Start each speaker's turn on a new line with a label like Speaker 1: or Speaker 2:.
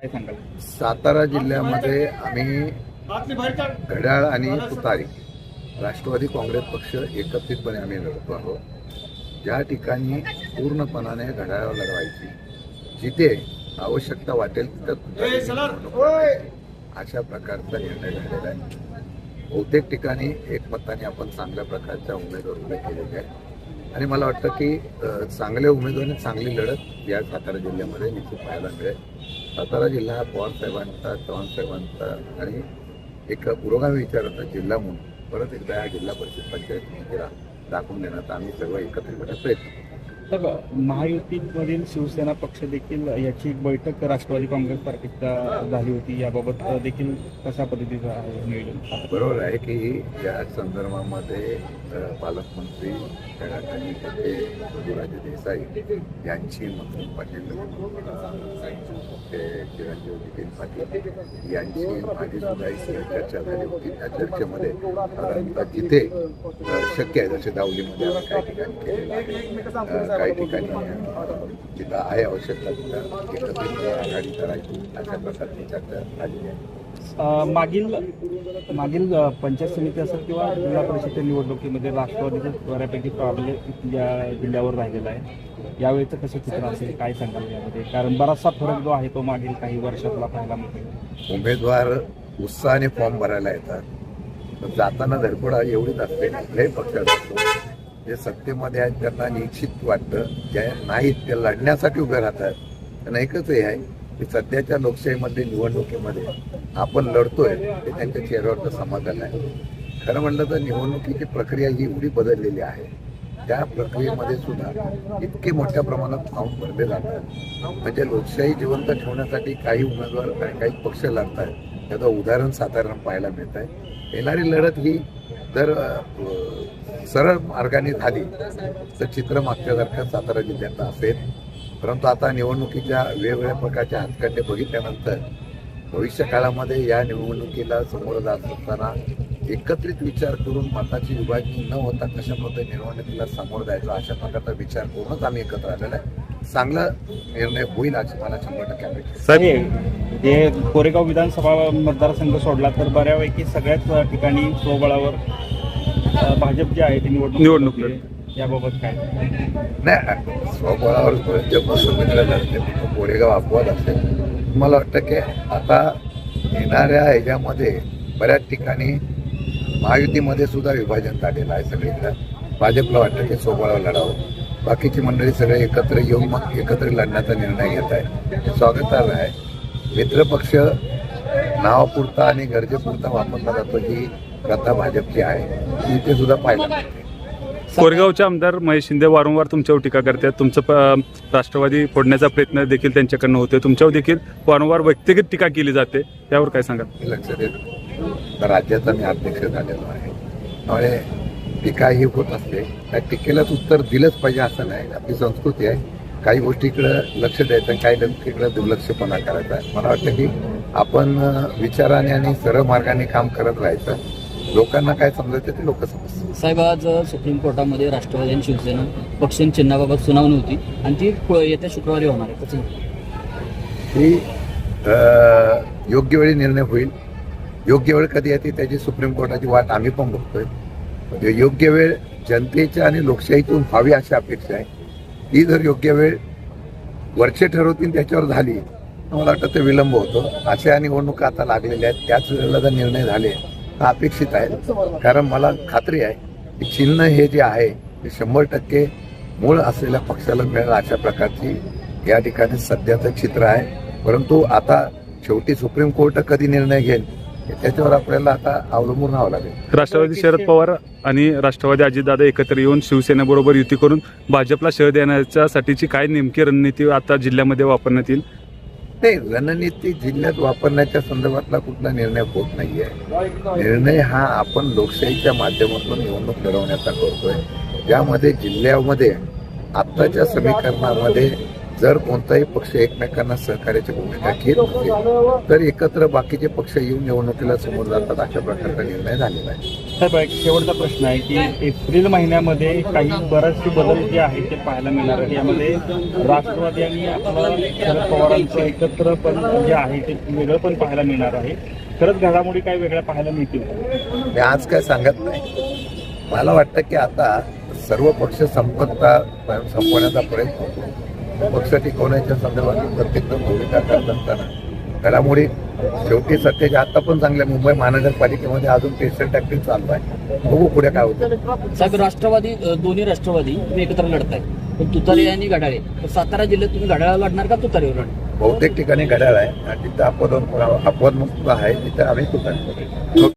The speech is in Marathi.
Speaker 1: काय सांगाल?
Speaker 2: सातारा जिल्ह्यामध्ये आम्ही घड्याळ आणि तुतारी राष्ट्रवादी काँग्रेस पक्ष एकत्रितपणे आम्ही लढतो आहोत. ज्या ठिकाणी पूर्णपणाने घड्याळ लढवायची, जिथे आवश्यकता वाटेल तिथं अशा प्रकारचा निर्णय झालेला आहे. बहुतेक ठिकाणी एकमताने आपण चांगल्या प्रकारच्या उमेदवार उभे केलेले आहेत आणि मला वाटतं की चांगल्या उमेदवारांनी चांगली लढत या सातारा जिल्ह्यामध्ये निश्चित पाहायला मिळेल. सातारा जिल्हा हा पवार साहेबांचा, चव्हाण साहेबांचा आणि एक पुरोगामी विचाराचा जिल्हा म्हणून परत एकदा या जिल्हा परिषद पंचायत समितीला दाखवून देण्याचा आम्ही सर्व एकत्रितपणे प्रयत्न करू.
Speaker 1: तर महायुतीमधील शिवसेना पक्ष देखील याची एक बैठक राष्ट्रवादी काँग्रेस पार्टीचा झाली होती. याबाबत देखील कशा पद्धतीचं आहे नियोजन?
Speaker 2: बरोबर आहे की या संदर्भामध्ये पालकमंत्री राजे देसाई यांची, मधुर पाटील, चिरंजीव नितीन पाटील यांची माझी सुद्धा एक चर्चा झाली होती. त्या चर्चेमध्ये जिथे शक्य आहे जसे दावलीमध्ये आम्ही काही ठिकाणी केलेलं आहे, काही ठिकाणी जिथं आहे आवश्यकता तिथं एकत्रित आघाडी करायची अशा प्रकारची चर्चा झाली आहे.
Speaker 1: मागील पंचायत समिती असेल किंवा जिल्हा परिषद निवडणुकीमध्ये राष्ट्रवादीचं बऱ्यापैकी प्रॉब्लेम या जिल्ह्यावर राहिलेला आहे. यावेळेचं कसं चित्र असेल, काय सांगाल यामध्ये? कारण बराचसा फरक जो आहे तो मागील काही वर्षातला पाहायला मिळतो.
Speaker 2: उमेदवार उत्साहाने फॉर्म भरायला येतात, पण जाताना धडपड एवढीच असते. कुठल्याही पक्षात असतो, जे सत्तेमध्ये आहेत त्यांना निश्चित वाटतं, ज्या नाहीत ते लढण्यासाठी उभे राहतात. त्यांना एकच हे आहे की सध्याच्या लोकशाहीमध्ये निवडणुकीमध्ये आपण लढतोय ते त्यांच्या चेहऱ्यावरचं समाधान आहे. खरं म्हटलं तर निवडणुकीची प्रक्रिया ही एवढी बदललेली आहे, त्या प्रक्रियेमध्ये सुद्धा इतके मोठ्या प्रमाणात फॉर्म भरले जातात. म्हणजे लोकशाही जिवंत ठेवण्यासाठी काही उमेदवार काही पक्ष लढतात. त्याचं उदाहरण साधारण पाहायला मिळत आहे. येणारी लढत ही जर सरळ मार्गाने झाली तर चित्र मागच्यासारखं सातारा जिल्ह्यात असेल. परंतु आता निवडणुकीच्या वेगवेगळ्या प्रकारच्या हातखंडे बघितल्यानंतर भविष्य काळामध्ये या निवडणुकीला समोर जात असताना एकत्रित विचार करून मताची विभागणी न होता कशा पद्धतीने निवडणुकीला समोर जायचं अशा प्रकारचा विचार करूनच आम्ही एकत्र आलेला आहे. चांगला निर्णय होईल अशी मला 100% अपेक्षा आहे.
Speaker 1: जे कोरेगाव विधानसभा मतदारसंघ सोडला तर बऱ्यापैकी सगळ्याच ठिकाणी स्वबळावर भाजप जे आहे ते निवडणूक याबाबत काय?
Speaker 2: नाही, स्वबळावर कोरेगाव अपवाद असेल. मला वाटतं की आता येणाऱ्या ह्याच्यामध्ये बऱ्याच ठिकाणी महायुतीमध्ये सुद्धा विभाजन झालेलं आहे. सगळीकडे भाजपला वाटतं की स्वबळावर लढावं, बाकीची मंडळी सगळे एकत्र येऊन मग एकत्र लढण्याचा निर्णय घेत आहे. हे स्वागतार्ह आहे. मित्रपक्ष नावापुरता आणि गरजेपुरता वापरला जातो ही प्रथा भाजपची आहे, इथे सुद्धा पाहिलं मिळते.
Speaker 3: कोरेगावचे आमदार महेश शिंदे वारंवार तुमच्यावर टीका करतात. तुमचं राष्ट्रवादी फोडण्याचा प्रयत्न देखील त्यांच्याकडनं होते. तुमच्यावर देखील वारंवार व्यक्तिगत टीका केली जाते, त्यावर काय सांगाल?
Speaker 2: लक्ष देत राज्याचा मी अध्यक्ष झालेलो आहे, त्यामुळे टीका ही होत असते. त्या टीकेलाच उत्तर दिलंच पाहिजे असं नाही. आपली संस्कृती आहे, काही गोष्टीकडं लक्ष द्यायचं, काही गोष्टीकडं दुर्लक्षपणा करायचा आहे. मला वाटतं की आपण विचाराने आणि सरळ मार्गाने काम करत राहायचं. लोकांना काय समजायचं ते लोक समजतात.
Speaker 4: साहेब, आज सुप्रीम कोर्टामध्ये राष्ट्रवादी आणि शिवसेना पक्ष चिन्हाबाबत सुनावणी होती आणि ती येत्या शुक्रवारी होणार आहे. कसं
Speaker 2: ही योग्य वेळी निर्णय होईल. योग्य वेळ कधी येते त्याची सुप्रीम कोर्टाची वाट आम्ही पण बघतोय. म्हणजे योग्य वेळ जनतेच्या आणि लोकशाहीतून व्हावी अशी अपेक्षा आहे. ही जर योग्य वेळ वरचे ठरवतील त्याच्यावर झाली तर मला वाटतं ते विलंब होतो. अशा निवडणुका आता लागलेल्या आहेत, त्याच वेळेला जर निर्णय झाले अपेक्षित आहे. कारण मला खात्री आहे की चिन्ह हे जे आहे ते 100% मूळ असलेल्या पक्षाला मिळेल अशा प्रकारची या ठिकाणी सध्याचं चित्र आहे. परंतु आता शेवटी सुप्रीम कोर्ट कधी निर्णय घेईल त्याच्यावर आपल्याला आता अवलंबून राहावं लागेल.
Speaker 3: राष्ट्रवादी शरद पवार आणि राष्ट्रवादी अजितदादा एकत्र येऊन शिवसेनेबरोबर युती करून भाजपला शह देण्यासाठीची काय नेमकी रणनीती आता जिल्ह्यामध्ये वापरण्यात येईल?
Speaker 2: नाही, रणनीती जिल्ह्यात वापरण्याच्या संदर्भातला कुठला निर्णय होत नाहीये. निर्णय हा आपण लोकशाहीच्या माध्यमातून निवडणूक लढवण्याचा करतोय. ज्यामध्ये जिल्ह्यामध्ये आत्ताच्या समीकरणामध्ये जर कोणताही पक्ष एकमेकांना सहकार्याची भूमिका घेत नसेल तर एकत्र बाकीचे पक्ष येऊन निवडणुकीला समोर जातात, अशा प्रकारचा निर्णय झालेला आहे.
Speaker 1: साहेब, एक शेवटचा प्रश्न आहे की एप्रिल महिन्यामध्ये काही बरेचसे बदल जे आहेत ते पाहायला मिळणार आहे. यामध्ये राष्ट्रवादी आणि आपलं शरद पवारांचं एकत्र पण जे आहे ते वेगळं पण पाहायला मिळणार आहे. खरंच घडामोडी काही वेगळ्या पाहायला मिळतील?
Speaker 2: मी आज काय सांगत नाही. मला वाटतं की आता सर्व पक्ष संपवण्याचा प्रयत्न होतो. पक्ष टिकवण्याच्या संदर्भात प्रत्येकजण भूमिका करत असताना घडामोडी शेवटी सत्तेच्या आता पण चांगल्या मुंबई महानगरपालिकेमध्ये अजून टेस्टर टॅक्टिक चालू आहे. बघू पुढे काय होतं.
Speaker 4: साहेब, राष्ट्रवादी दोन्ही राष्ट्रवादी तुम्ही एकत्र लढताय, पण तुतारी आणि घड्याळे. तर सातारा जिल्ह्यात तुम्ही घड्याळाला लढणार का तुतारीवर लढणार?
Speaker 2: बहुतेक ठिकाणी घड्याळ आहे आणि जिथं अपवादमुक्त आहे तिथं आम्ही तुतारी